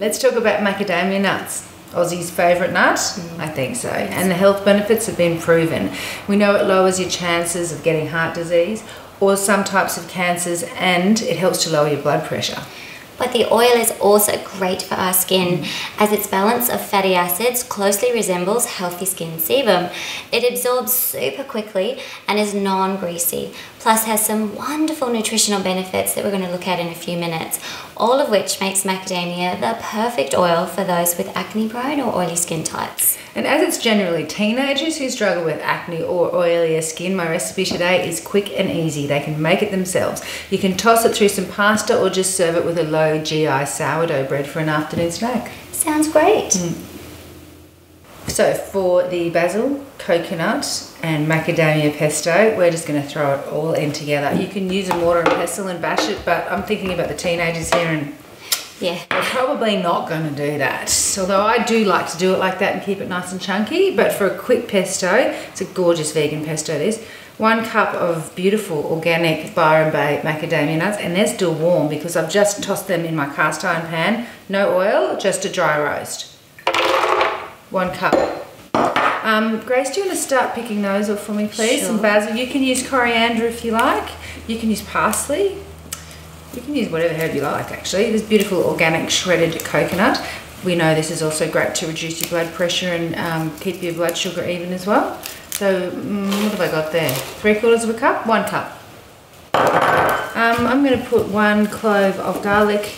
Let's talk about macadamia nuts. Aussie's favourite nut? I think so. And the health benefits have been proven. We know it lowers your chances of getting heart disease or some types of cancers, and it helps to lower your blood pressure. But the oil is also great for our skin, as its balance of fatty acids closely resembles healthy skin sebum. It absorbs super quickly and is non-greasy, plus has some wonderful nutritional benefits that we're going to look at in a few minutes, all of which makes macadamia the perfect oil for those with acne-prone or oily skin types. And as it's generally teenagers who struggle with acne or oilier skin, my recipe today is quick and easy. They can make it themselves. You can toss it through some pasta or just serve it with a low GI sourdough bread for an afternoon snack. Sounds great. So for the basil, coconut and macadamia pesto, we're just going to throw it all in together. You can use a mortar and pestle and bash it, but I'm thinking about the teenagers here, and yeah, we're probably not going to do that. Although I do like to do it like that and keep it nice and chunky. But for a quick pesto, it's a gorgeous vegan pesto this. 1 cup of beautiful organic Byron Bay macadamia nuts, and they're still warm because I've just tossed them in my cast iron pan. No oil, just a dry roast. 1 cup. Grace, do you want to start picking those off for me, please? Sure. Some basil. You can use coriander if you like. You can use parsley. You can use whatever herb you like, actually. There's beautiful organic shredded coconut. We know this is also great to reduce your blood pressure and keep your blood sugar even as well. So, what have I got there? 3/4 of a cup? 1 cup. I'm going to put 1 clove of garlic.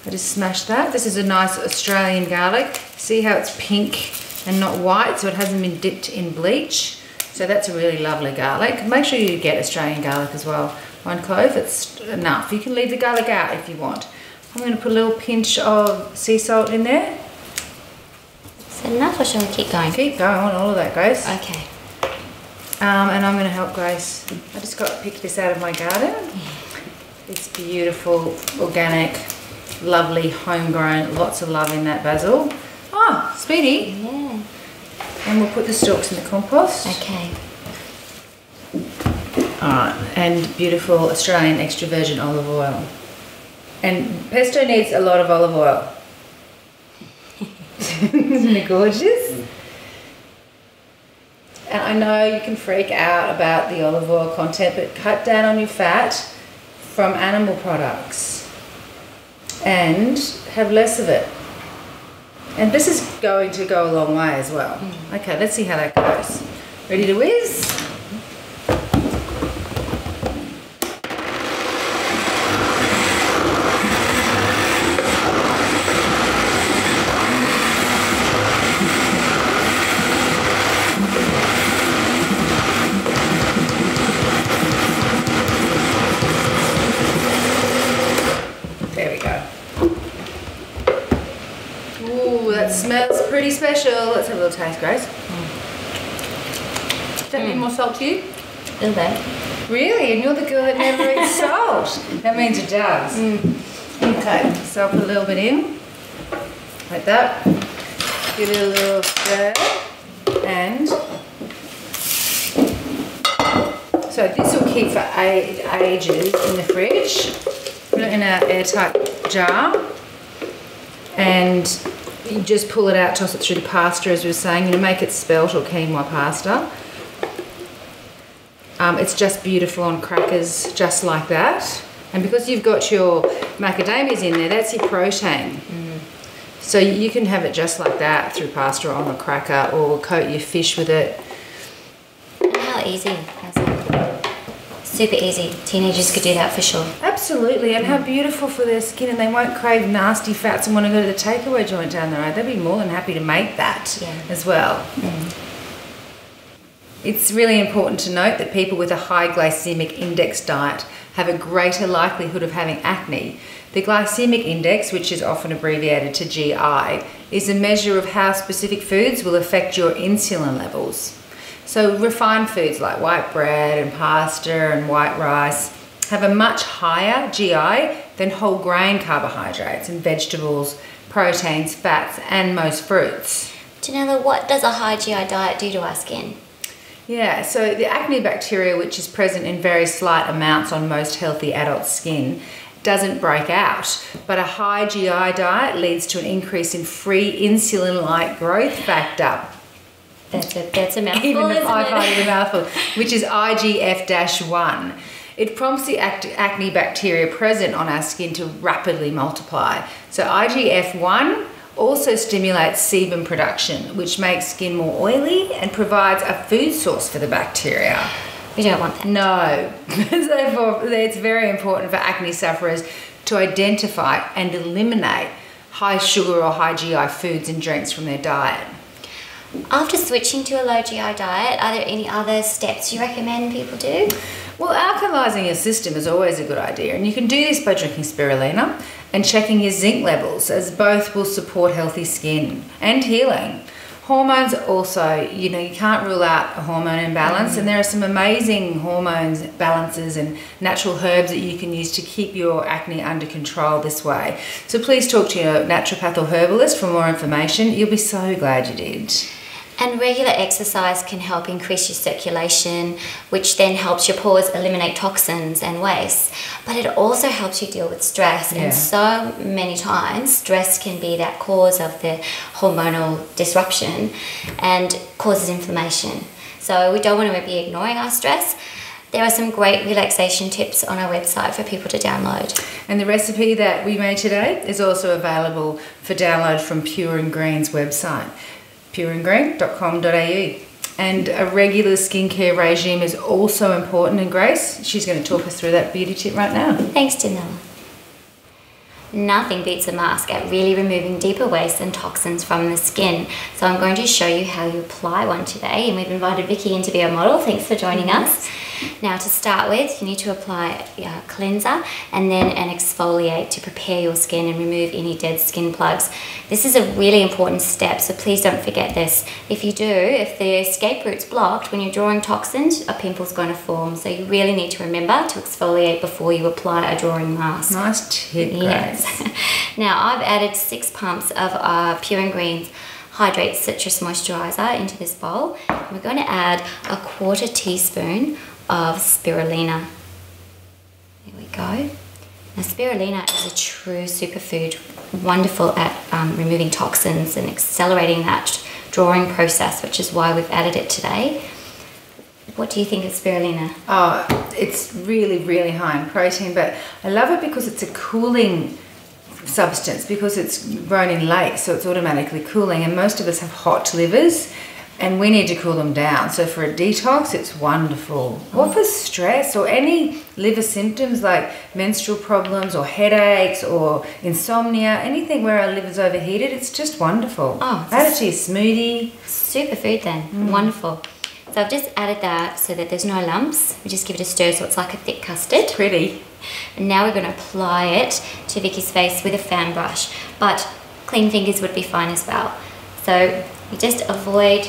I just smashed that. This is a nice Australian garlic. See how it's pink and not white, so it hasn't been dipped in bleach. So that's a really lovely garlic. Make sure you get Australian garlic as well. 1 clove, it's enough. You can leave the garlic out if you want. I'm going to put a little pinch of sea salt in there. Is that enough, or shall we keep going? Keep going on all of that, Grace. Okay. And I'm going to help Grace. I just got to pick this out of my garden. It's beautiful, organic, lovely, homegrown, lots of love in that basil. Oh, speedy. Yeah. And we'll put the stalks in the compost. Okay. Alright, and beautiful Australian extra virgin olive oil. And pesto needs a lot of olive oil. Isn't it gorgeous? And I know you can freak out about the olive oil content, but cut down on your fat from animal products and have less of it. And this is going to go a long way as well. Okay, let's see how that goes. Ready to whiz? There we go. Ooh, that smells pretty special. Let's have a little taste, Grace. Does that need more salt to you? A little bit. Really? And you're the girl that never eats salt. That means it does. Okay, so I'll put a little bit in, like that. Give it a little stir, and so this will keep for ages in the fridge. Put it in an airtight jar, and you just pull it out, toss it through the pasta, as we were saying. You make it spelt or quinoa pasta. It's just beautiful on crackers, just like that. And because you've got your macadamias in there, that's your protein. So you can have it just like that through pasta or on a cracker, or coat your fish with it. And how easy. Super easy. Teenagers could do that for sure. Absolutely, and how beautiful for their skin, and they won't crave nasty fats and want to go to the takeaway joint down the road. They'd be more than happy to make that as well. It's really important to note that people with a high glycemic index diet have a greater likelihood of having acne. The glycemic index, which is often abbreviated to GI, is a measure of how specific foods will affect your insulin levels. So refined foods like white bread and pasta and white rice have a much higher GI than whole grain carbohydrates and vegetables, proteins, fats, and most fruits. Janella, what does a high GI diet do to our skin? Yeah, so the acne bacteria, which is present in very slight amounts on most healthy adult skin, doesn't break out, but a high GI diet leads to an increase in free insulin-like growth factor. That's a mouthful, Even the isn't five-hearted it? mouthful, which is IGF-1. It prompts the acne bacteria present on our skin to rapidly multiply. So IGF-1 also stimulates sebum production, which makes skin more oily and provides a food source for the bacteria. We don't want that. No. Therefore, it's very important for acne sufferers to identify and eliminate high sugar or high GI foods and drinks from their diet. After switching to a low GI diet, are there any other steps you recommend people do? Well, alkalizing your system is always a good idea, and you can do this by drinking spirulina and checking your zinc levels, as both will support healthy skin and healing. Hormones also, you can't rule out a hormone imbalance, and there are some amazing hormones balances and natural herbs that you can use to keep your acne under control this way. So please talk to your naturopath or herbalist for more information. You'll be so glad you did. And regular exercise can help increase your circulation, which then helps your pores eliminate toxins and waste. But it also helps you deal with stress. Yeah. And so many times, stress can be that cause of the hormonal disruption and causes inflammation. So we don't want to be ignoring our stress. There are some great relaxation tips on our website for people to download. And the recipe that we made today is also available for download from Pure and Green's website, pureandgreen.com.au. And a regular skincare regime is also important, and Grace, she's going to talk us through that beauty tip right now. Thanks, Janella. Nothing beats a mask at really removing deeper waste and toxins from the skin. So I'm going to show you how you apply one today, and we've invited Vicky in to be our model. Thanks for joining us. Now, to start with, you need to apply a cleanser and then an exfoliate to prepare your skin and remove any dead skin plugs. This is a really important step, so please don't forget this. If you do, if the escape route's blocked, when you're drawing toxins, a pimple's going to form. So you really need to remember to exfoliate before you apply a drawing mask. Nice tip, Grace. Yes. Now, I've added 6 pumps of Pure and Green's Hydrate Citrus Moisturiser into this bowl. We're going to add a 1/4 teaspoon of spirulina. There we go. Now, spirulina is a true superfood, wonderful at removing toxins and accelerating that drawing process, which is why we've added it today. What do you think of spirulina? Oh, it's really, really high in protein, but I love it because it's a cooling substance, because it's grown in lakes, so it's automatically cooling, and most of us have hot livers and we need to cool them down. So for a detox, it's wonderful. Or for stress or any liver symptoms like menstrual problems or headaches or insomnia, anything where our liver's overheated, it's just wonderful. Oh, add it to your smoothie. Superfood then. Wonderful. So I've just added that so that there's no lumps. We just give it a stir so it's like a thick custard. Pretty. And now we're going to apply it to Vicky's face with a fan brush, but clean fingers would be fine as well. So you just avoid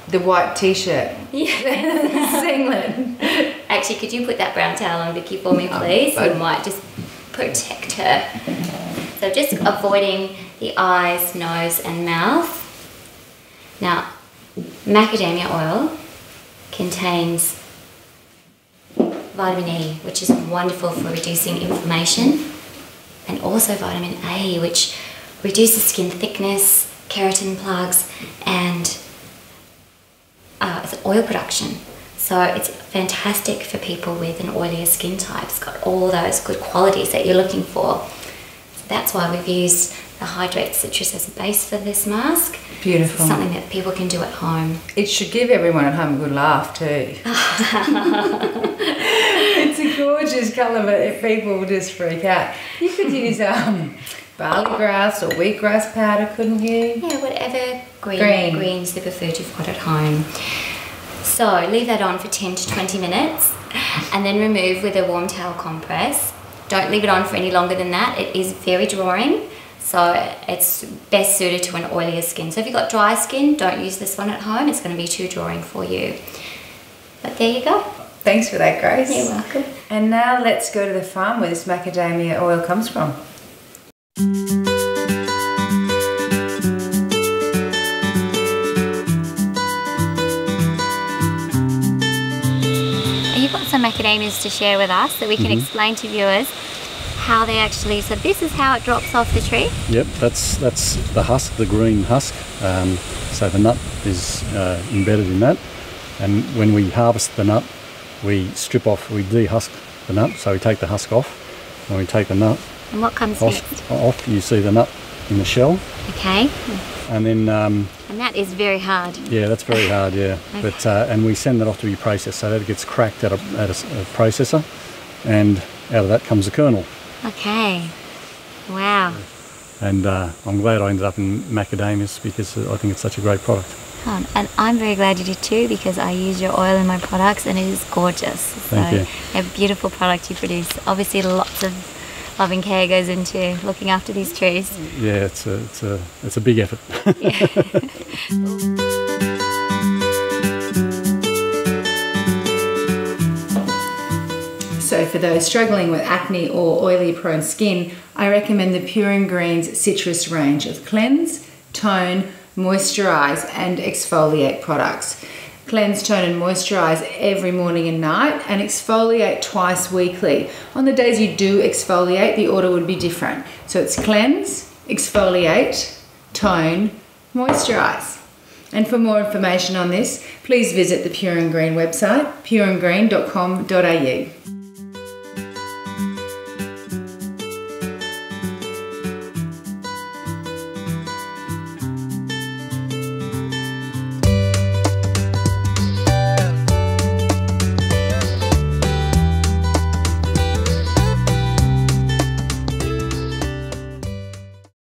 the white t-shirt. Yeah. Singlet. Actually, could you put that brown towel on Vicky for me, please? You might just protect her. So just avoiding the eyes, nose and mouth. Now, macadamia oil contains vitamin E, which is wonderful for reducing inflammation, and also vitamin A, which reduces skin thickness, keratin plugs, and it's oil production. So it's fantastic for people with an oilier skin type. It's got all those good qualities that you're looking for. So that's why we've used the Hydrate Citrus as a base for this mask. Beautiful. It's something that people can do at home. It should give everyone at home a good laugh too. It's a gorgeous colour, but if people will just freak out. You could use barley grass or wheatgrass powder, couldn't you? Yeah, whatever green superfood you've got at home. So leave that on for 10 to 20 minutes and then remove with a warm towel compress. Don't leave it on for any longer than that. It is very drawing, so it's best suited to an oilier skin. So if you've got dry skin, don't use this one at home. It's going to be too drawing for you. But there you go. Thanks for that, Grace. You're welcome. And now let's go to the farm where this macadamia oil comes from. You've got some macadamias to share with us that we can explain to viewers how they actually, so this is how it drops off the tree? Yep, that's the husk, the green husk. So the nut is embedded in that. And when we harvest the nut, we strip off, we dehusk the nut, so we take the husk off, and we take the nut And what comes next? off. You see the nut in the shell. Okay. And then... and that is very hard. yeah, that's very hard, yeah. Okay. But and we send that off to be processed, so that it gets cracked at a processor, and out of that comes the kernel. Okay. Wow. And I'm glad I ended up in macadamias because I think it's such a great product. And I'm very glad you did too, because I use your oil in my products and it is gorgeous. Thank you. A beautiful product you produce. Obviously lots of loving care goes into looking after these trees. Yeah, it's a big effort. So for those struggling with acne or oily prone skin, I recommend the Pure & Green's citrus range of cleanse, tone, moisturise and exfoliate products. Cleanse, tone and moisturise every morning and night, and exfoliate twice weekly. On the days you do exfoliate, the order would be different. So it's cleanse, exfoliate, tone, moisturise. And for more information on this, please visit the Pure & Green website, pureandgreen.com.au.